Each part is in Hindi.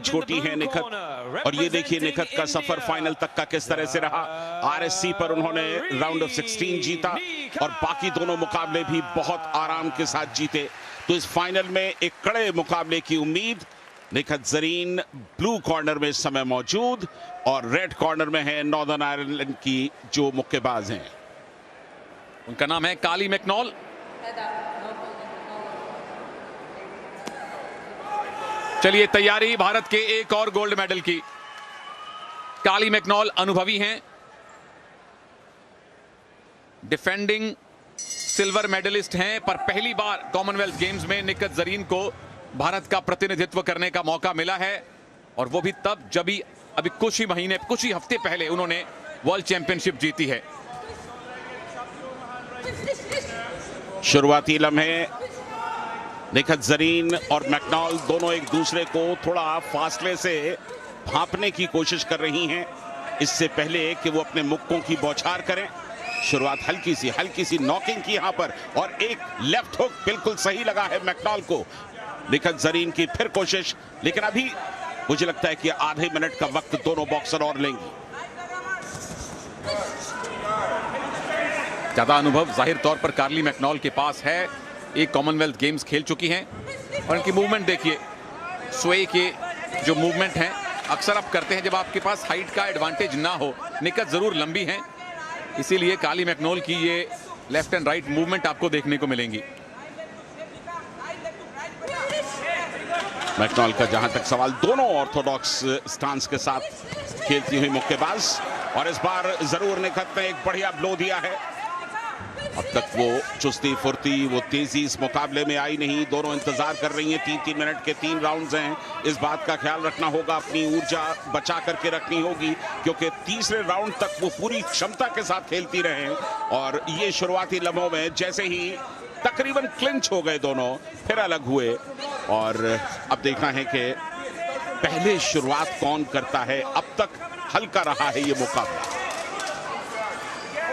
छोटी है निखत, और ये देखिए निखत का सफर फाइनल तक का किस तरह से रहा। आरएससी पर उन्होंने राउंड ऑफ 16 जीता और बाकी दोनों मुकाबले भी बहुत आराम के साथ जीते। तो इस फाइनल में एक कड़े मुकाबले की उम्मीद। निखत जरीन ब्लू कॉर्नर में इस समय मौजूद और रेड कॉर्नर में है नॉर्दर्न आयरलैंड की जो मुक्केबाज हैं, उनका नाम है काली मैकनॉल। चलिए, तैयारी भारत के एक और गोल्ड मेडल की। काली मैकनॉल अनुभवी हैं, डिफेंडिंग सिल्वर मेडलिस्ट हैं, पर पहली बार कॉमनवेल्थ गेम्स में निखत जरीन को भारत का प्रतिनिधित्व करने का मौका मिला है, और वो भी तब जब अभी कुछ ही हफ्ते पहले उन्होंने वर्ल्ड चैंपियनशिप जीती है। शुरुआती लम्हे निखत जरीन और मैकनॉल दोनों एक दूसरे को थोड़ा फासले से भांपने की कोशिश कर रही हैं, इससे पहले कि वो अपने मुक्कों की बौछार करें। शुरुआत हल्की सी नॉकिंग की यहां पर, और एक लेफ्ट हुक बिल्कुल सही लगा है मैकनॉल को। निखत जरीन की फिर कोशिश, लेकिन अभी मुझे लगता है कि आधे मिनट का वक्त दोनों बॉक्सर और लेंगी। ज्यादा अनुभव जाहिर तौर पर कार्ली मैकनॉल के पास है, एक कॉमनवेल्थ गेम्स खेल चुकी हैं, और इनकी मूवमेंट देखिए, स्वे के जो मूवमेंट हैं अक्सर आप करते हैं जब आपके पास हाइट का एडवांटेज ना हो। निखत जरूर लंबी हैं, इसीलिए काली मैकनॉल की ये लेफ्ट एंड राइट मूवमेंट आपको देखने को मिलेंगी। मैकनॉल का जहां तक सवाल, दोनों ऑर्थोडॉक्स स्टांस के साथ खेलती हुई मुक्केबाज, और इस बार जरूर निखत ने एक बढ़िया ब्लो दिया है। अब तक वो चुस्ती फुर्ती, वो तेजी इस मुकाबले में आई नहीं। दोनों इंतजार कर रही हैं, 3-3 मिनट के 3 राउंड्स हैं। इस बात का ख्याल रखना होगा, अपनी ऊर्जा बचा करके रखनी होगी, क्योंकि तीसरे राउंड तक वो पूरी क्षमता के साथ खेलती रहे। और ये शुरुआती लम्हों में जैसे ही तकरीबन क्लिंच हो गए दोनों, फिर अलग हुए, और अब देखना है कि पहले शुरुआत कौन करता है। अब तक हल्का रहा है ये मुकाबला,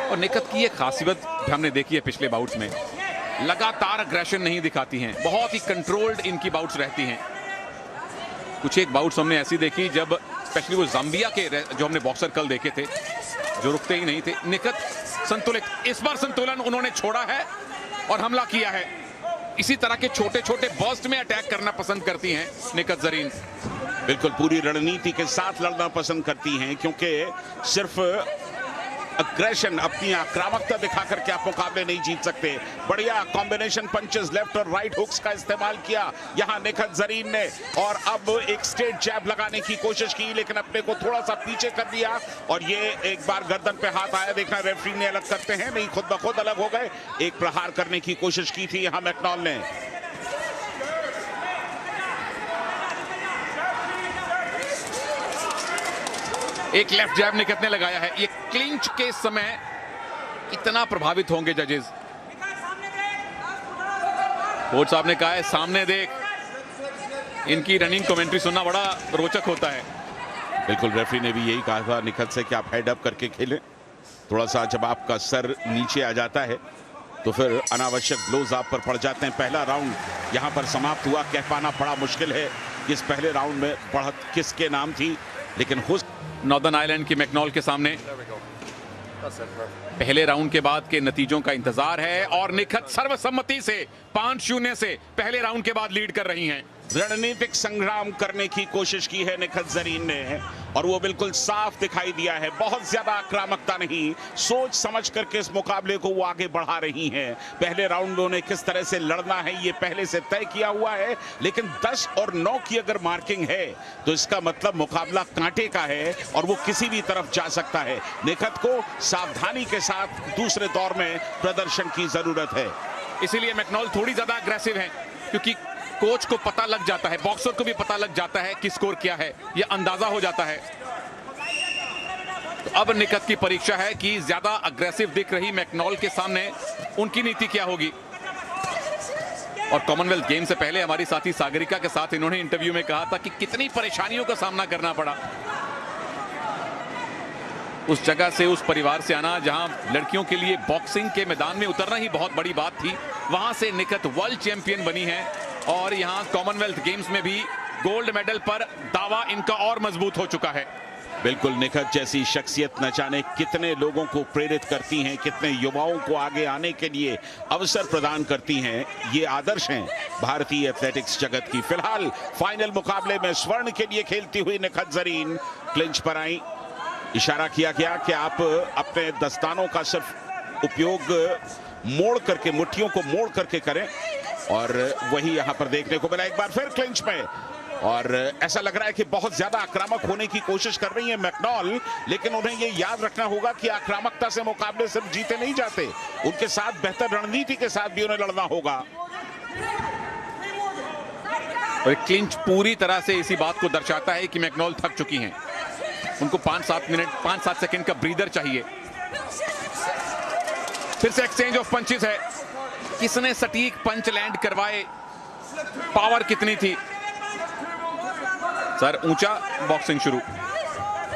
और निखत की ये खासियत हमने देखी है पिछले बाउट्स में, लगातार अग्रेशन नहीं दिखाती हैं, बहुत ही कंट्रोल्ड इनकी बाउट्स रहती हैं। कुछ एक बाउट्स हमने ऐसी देखी जब स्पेशली वो जाम्बिया के जो हमने बॉक्सर कल देखे थे, जो रुकते ही नहीं थे। निखत संतुलित, इस बार संतुलन उन्होंने छोड़ा है और हमला किया है। इसी तरह के छोटे छोटे बर्स्ट में अटैक करना पसंद करती हैं निखत जरीन। बिल्कुल पूरी रणनीति के साथ लड़ना पसंद करती हैं, क्योंकि सिर्फ अग्रेशन, अपनी आक्रामकता दिखा करके आप मुकाबले नहीं जीत सकते। बढ़िया कॉम्बिनेशन पंचेस, लेफ्ट और राइट हुक्स का इस्तेमाल किया यहां निखत जरीन ने, और अब एक स्ट्रेट जैब लगाने की कोशिश की, लेकिन अपने को थोड़ा सा पीछे कर दिया, और ये एक बार गर्दन पे हाथ आया। देखना रेफरी ने अलग करते हैं, नहीं खुद ब खुद अलग हो गए। एक प्रहार करने की कोशिश की थी यहां मैकनॉल ने। एक लेफ्ट जैब निखत ने लगाया है। ये क्लिंच के समय कितना प्रभावित होंगे जजेस। कोच साहब ने कहा है सामने देख। इनकी रनिंग कमेंट्री सुनना बड़ा रोचक होता है। बिल्कुल, रेफरी ने भी यही कहा था निखत से कि आप हेड अप करके खेलें। थोड़ा सा जब आपका सर नीचे आ जाता है तो फिर अनावश्यक ब्लोज आप पर पड़ जाते हैं। पहला राउंड यहां पर समाप्त हुआ। कह पाना बड़ा मुश्किल है कि इस पहले राउंड में बढ़त किसके नाम थी, लेकिन नॉर्दर्न आयरलैंड की मैकनॉल के सामने पहले राउंड के बाद के नतीजों का इंतजार है, और निखत सर्वसम्मति से 5-0 से पहले राउंड के बाद लीड कर रही हैं। रणनीतिक संग्राम करने की कोशिश की है निखत जरीन ने, और वो बिल्कुल साफ दिखाई दिया है। बहुत ज्यादा आक्रामकता नहीं, सोच समझ करके इस मुकाबले को वो आगे बढ़ा रही हैं। पहले राउंड में किस तरह से लड़ना है ये पहले से तय किया हुआ है, लेकिन 10 और 9 की अगर मार्किंग है तो इसका मतलब मुकाबला कांटे का है और वो किसी भी तरफ जा सकता है। निखत को सावधानी के साथ दूसरे दौर में प्रदर्शन की जरूरत है। इसीलिए मैकनॉल थोड़ी ज्यादा अग्रेसिव है, क्योंकि कोच को पता लग जाता है, बॉक्सर को भी पता लग जाता है कि स्कोर क्या है, ये अंदाजा हो जाता है। तो अब निखत की परीक्षा है कि ज्यादा अग्रेसिव दिख रही मैकनॉल के सामने उनकी नीति क्या होगी। और कॉमनवेल्थ गेम से पहले हमारी साथी सागरिका के साथ इन्होंने इंटरव्यू में कहा था कि कितनी परेशानियों का सामना करना पड़ा। उस जगह से, उस परिवार से आना जहां लड़कियों के लिए बॉक्सिंग के मैदान में उतरना ही बहुत बड़ी बात थी, वहां से निखत वर्ल्ड चैंपियन बनी है, और यहां कॉमनवेल्थ गेम्स में भी गोल्ड मेडल पर दावा इनका और मजबूत हो चुका है। बिल्कुल, निखत जैसी शख्सियत न जाने कितने लोगों को प्रेरित करती हैं, कितने युवाओं को आगे आने के लिए अवसर प्रदान करती हैं। ये आदर्श हैं भारतीय एथलेटिक्स जगत की। फिलहाल फाइनल मुकाबले में स्वर्ण के लिए खेलती हुई निखत जरीन क्लिंच पर आई। इशारा किया गया कि आप अपने दस्तानों का सिर्फ उपयोग मोड़ करके, मुट्ठियों को मोड़ करके करें, और वही यहां पर देखने को मिला। एक बार फिर क्लिंच में, और ऐसा लग रहा है कि बहुत ज्यादा आक्रामक होने की कोशिश कर रही है मैकडॉल, लेकिन उन्हें ये याद रखना होगा कि आक्रामकता से मुकाबले सिर्फ जीते नहीं जाते, उनके साथ बेहतर रणनीति के साथ भी उन्हें लड़ना होगा। और क्लिंच पूरी तरह से इसी बात को दर्शाता है कि मैकडॉल थक चुकी हैं। उनको 5-7 सेकंड का ब्रीदर चाहिए। फिर से एक्सचेंज ऑफ पंचेस है। किसने सटीक पंच लैंड करवाए, पावर कितनी थी। सर ऊंचा, बॉक्सिंग शुरू।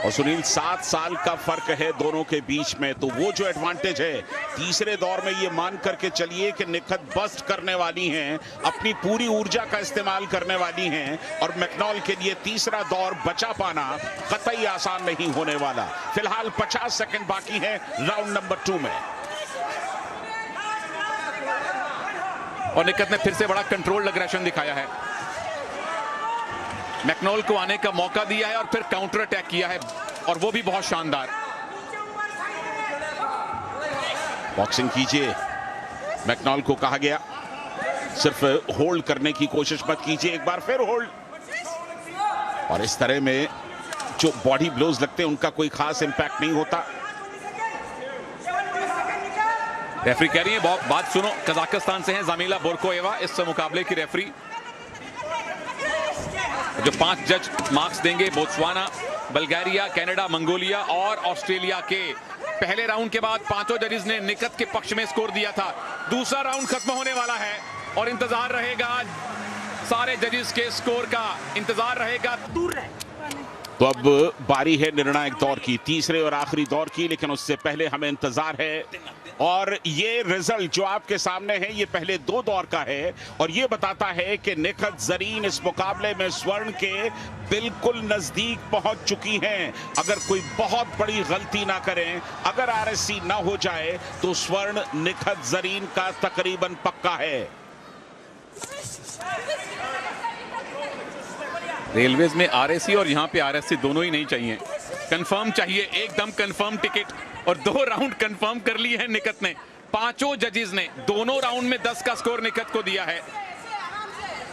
और सुनील, 7 साल का फर्क है दोनों के बीच में, तो वो जो एडवांटेज है तीसरे दौर में, ये मान करके चलिए कि निखत बस्ट करने वाली हैं, अपनी पूरी ऊर्जा का इस्तेमाल करने वाली हैं, और मैकडॉल के लिए तीसरा दौर बचा पाना कतई आसान नहीं होने वाला। फिलहाल 50 सेकंड बाकी है राउंड नंबर 2 में। और निखत ने फिर से बड़ा कंट्रोल्ड अग्रेशन दिखाया है। मैकडॉल को आने का मौका दिया है और फिर काउंटर अटैक किया है, और वो भी बहुत शानदार। बॉक्सिंग कीजिए, मैकडॉल को कहा गया सिर्फ होल्ड करने की कोशिश मत कीजिए। एक बार फिर होल्ड, और इस तरह में जो बॉडी ब्लोज लगते हैं उनका कोई खास इंपैक्ट नहीं होता। रेफरी कह रही है, बात सुनो, कजाकिस्तान से हैं जामिला बोरकोएवा इस मुकाबले की रेफरी। जो 5 जज मार्क्स देंगे बोत्सवाना, बल्गारिया, कनाडा, मंगोलिया और ऑस्ट्रेलिया के। पहले राउंड के बाद 5 जजेस ने निखत के पक्ष में स्कोर दिया था। दूसरा राउंड खत्म होने वाला है और इंतजार रहेगा, सारे जजेस के स्कोर का इंतजार रहेगा। तो अब बारी है निर्णायक दौर की, तीसरे और आखिरी दौर की, लेकिन उससे पहले हमें इंतजार है, और ये रिजल्ट जो आपके सामने है ये पहले 2 दौर का है, और ये बताता है कि निखत जरीन इस मुकाबले में स्वर्ण के बिल्कुल नजदीक पहुंच चुकी हैं। अगर कोई बहुत बड़ी गलती ना करें, अगर आरएससी ना हो जाए, तो स्वर्ण निखत जरीन का तकरीबन पक्का है। रेलवेज में आरएससी और यहां पे आरएससी दोनों ही नहीं चाहिए, कंफर्म चाहिए, एकदम कंफर्म टिकट। और 2 राउंड कंफर्म कर लिए हैं निखत ने। 5 जजेस ने दोनों राउंड में 10 का स्कोर निखत को दिया है,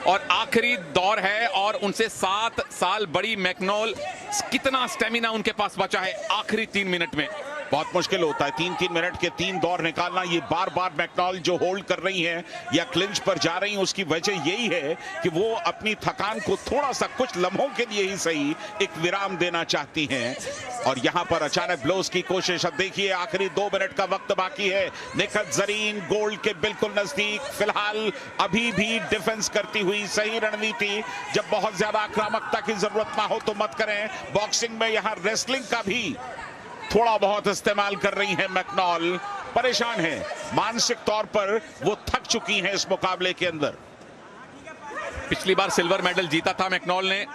और आखिरी दौर है, और उनसे 7 साल बड़ी मैकडॉल। कितना स्टेमिना उनके पास बचा है आखिरी 3 मिनट में। बहुत मुश्किल होता है 3-3 मिनट के 3 दौर निकालना। ये बार बार मैकडॉल जो होल्ड कर रही हैं या क्लिंच पर जा रही हैं, उसकी वजह यही है कि वो अपनी थकान को थोड़ा सा, कुछ लम्हों के लिए ही सही, एक विराम देना चाहती हैं। और यहां पर अचानक ब्लोज की कोशिश। अब देखिए, आखिरी 2 मिनट का वक्त बाकी है। निखत जरीन गोल्ड के बिल्कुल नजदीक। फिलहाल अभी भी डिफेंस करती हुई, सही रणनीति। जब बहुत ज्यादा आक्रामकता की जरूरत ना हो तो मत करें। बॉक्सिंग में यहां रेसलिंग का भी थोड़ा बहुत इस्तेमाल कर रही है मैकडॉल। परेशान है, मानसिक तौर पर वो थक चुकी हैं इस मुकाबले के अंदर। पिछली बार सिल्वर मेडल जीता था मैकडॉल ने,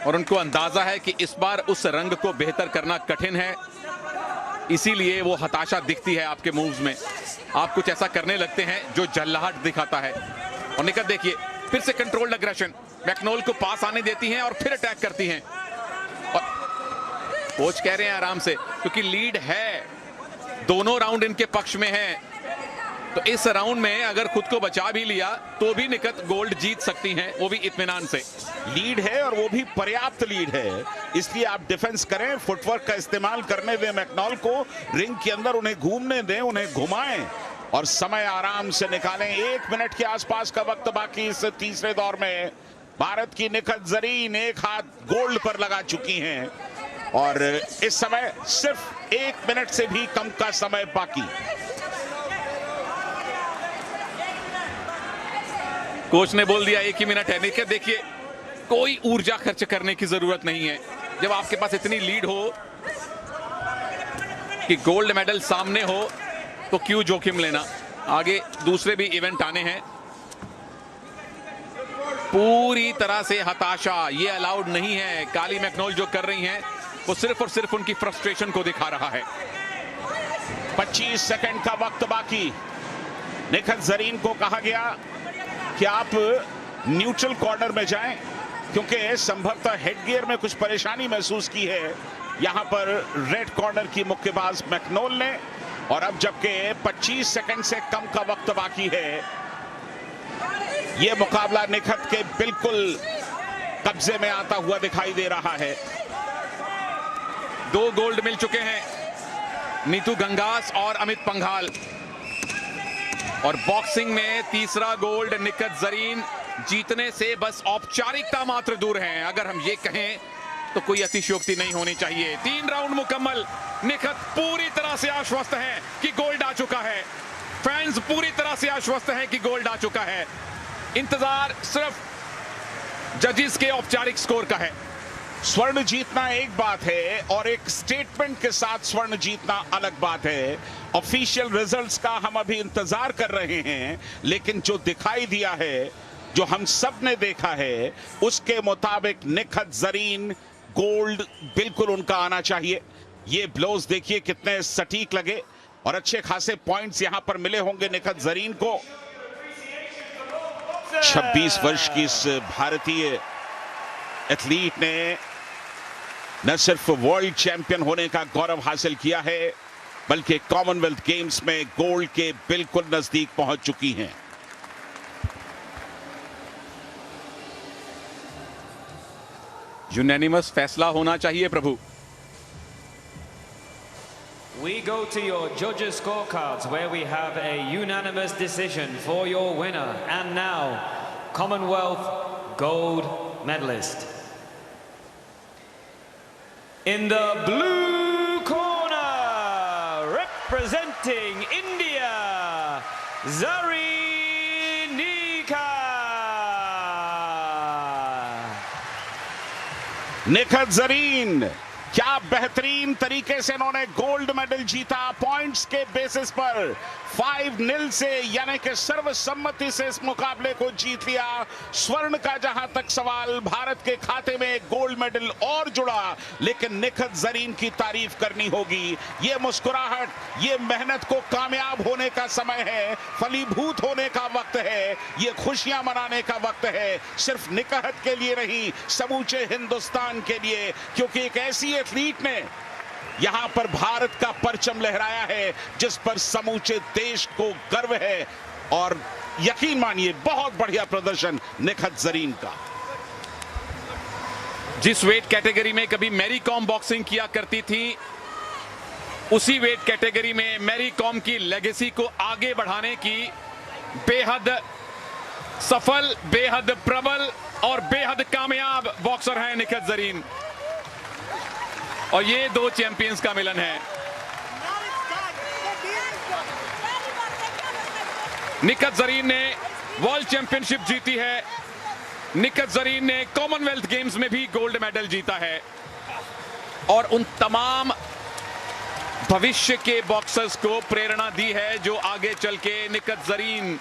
और उनको अंदाजा है कि इस बार उस रंग को बेहतर करना कठिन है, इसीलिए वो हताशा दिखती है आपके मूव्स में। आप कुछ ऐसा करने लगते हैं जो जल्लाहट दिखाता है। और निखत देखिए, फिर से कंट्रोल्ड अग्रेशन, मैकडॉल को पास आने देती हैं और फिर अटैक करती हैं। और कोच कह रहे हैं आराम से, क्योंकि लीड है, दोनों राउंड इनके पक्ष में है। तो इस राउंड में अगर खुद को बचा भी लिया तो भी निखत गोल्ड जीत सकती हैं, वो भी इत्मीनान से। लीड है और वो भी पर्याप्त लीड है, इसलिए आप डिफेंस करें, फुटवर्क का इस्तेमाल करने दें मैकडॉल को, रिंग के अंदर उन्हें घूमने दें, उन्हें घुमाएं और समय आराम से निकालें। 1 मिनट के आसपास का वक्त बाकी इस तीसरे दौर में। भारत की निखत जरीन एक हाथ गोल्ड पर लगा चुकी हैं, और इस समय सिर्फ 1 मिनट से भी कम का समय बाकी। कोच ने बोल दिया 1 ही मिनट है। निखत देखिए, कोई ऊर्जा खर्च करने की जरूरत नहीं है। जब आपके पास इतनी लीड हो कि गोल्ड मेडल सामने हो, तो क्यों जोखिम लेना। आगे दूसरे भी इवेंट आने हैं। पूरी तरह से हताशा, ये अलाउड नहीं है। काली मैकनोल जो कर रही हैं वो सिर्फ और सिर्फ उनकी फ्रस्ट्रेशन को दिखा रहा है। 25 सेकंड का वक्त बाकी। निखत जरीन को कहा गया कि आप न्यूट्रल कॉर्नर में जाएं, क्योंकि संभवतः हेडगियर में कुछ परेशानी महसूस की है यहां पर रेड कॉर्नर की मुक्केबाज मैकनोल ने। और अब जबकि 25 सेकंड से कम का वक्त बाकी है, यह मुकाबला निखत के बिल्कुल कब्जे में आता हुआ दिखाई दे रहा है। 2 गोल्ड मिल चुके हैं नीतू गंगास और अमित पंघाल, और बॉक्सिंग में तीसरा गोल्ड निखत जरीन जीतने से बस औपचारिकता मात्र दूर है। अगर हम ये कहें तो कोई अतिशयोक्ति नहीं होनी चाहिए। 3 राउंड मुकम्मल। निखत पूरी तरह से आश्वस्त है कि गोल्ड आ चुका है। फैंस पूरी तरह से आश्वस्त हैं कि गोल्ड आ चुका है। इंतजार सिर्फ जजेस के औपचारिक स्कोर का है। स्वर्ण जीतना एक बात है और एक स्टेटमेंट के साथ स्वर्ण जीतना अलग बात है। ऑफिशियल रिजल्ट्स का हम अभी इंतजार कर रहे हैं, लेकिन जो दिखाई दिया है, जो हम सब ने देखा है, उसके मुताबिक निखत जरीन गोल्ड बिल्कुल उनका आना चाहिए। ये ब्लोज देखिए कितने सटीक लगे और अच्छे खासे पॉइंट्स यहां पर मिले होंगे निखत जरीन को। 26 वर्ष की इस भारतीय एथलीट ने न सिर्फ वर्ल्ड चैंपियन होने का गौरव हासिल किया है, बल्कि कॉमनवेल्थ गेम्स में गोल्ड के बिल्कुल नजदीक पहुंच चुकी हैं। यूनैनिमस फैसला होना चाहिए प्रभु। We go to your judges' scorecards where we have a unanimous decision for your winner and now Commonwealth gold medalist. In the blue corner, representing India, Zareen Nikar. Nikhat Zareen क्या बेहतरीन तरीके से इन्होंने गोल्ड मेडल जीता। पॉइंट्स के बेसिस पर 5-0 से, यानी कि सर्वसम्मति से इस मुकाबले को जीत लिया। स्वर्ण का जहां तक सवाल, भारत के खाते में एक गोल्ड मेडल और जुड़ा, लेकिन निखत जरीन की तारीफ करनी होगी। ये मुस्कुराहट, ये मेहनत को कामयाब होने का समय है, फलीभूत होने का वक्त है, ये खुशियां मनाने का वक्त है। सिर्फ निखत के लिए नहीं, समूचे हिंदुस्तान के लिए, क्योंकि एक ऐसी एथलीट ने यहां पर भारत का परचम लहराया है जिस पर समूचे देश को गर्व है। और यकीन मानिए, बहुत बढ़िया प्रदर्शन निखत जरीन का। जिस वेट कैटेगरी में कभी मैरी कॉम बॉक्सिंग किया करती थी, उसी वेट कैटेगरी में मैरी कॉम की लेगेसी को आगे बढ़ाने की बेहद सफल, बेहद प्रबल और बेहद कामयाब बॉक्सर हैं निखत जरीन। और ये 2 चैंपियंस का मिलन है। निखत जरीन ने वर्ल्ड चैंपियनशिप जीती है। निखत जरीन ने कॉमनवेल्थ गेम्स में भी गोल्ड मेडल जीता है। और उन तमाम भविष्य के बॉक्सर्स को प्रेरणा दी है जो आगे चल के निखत जरीन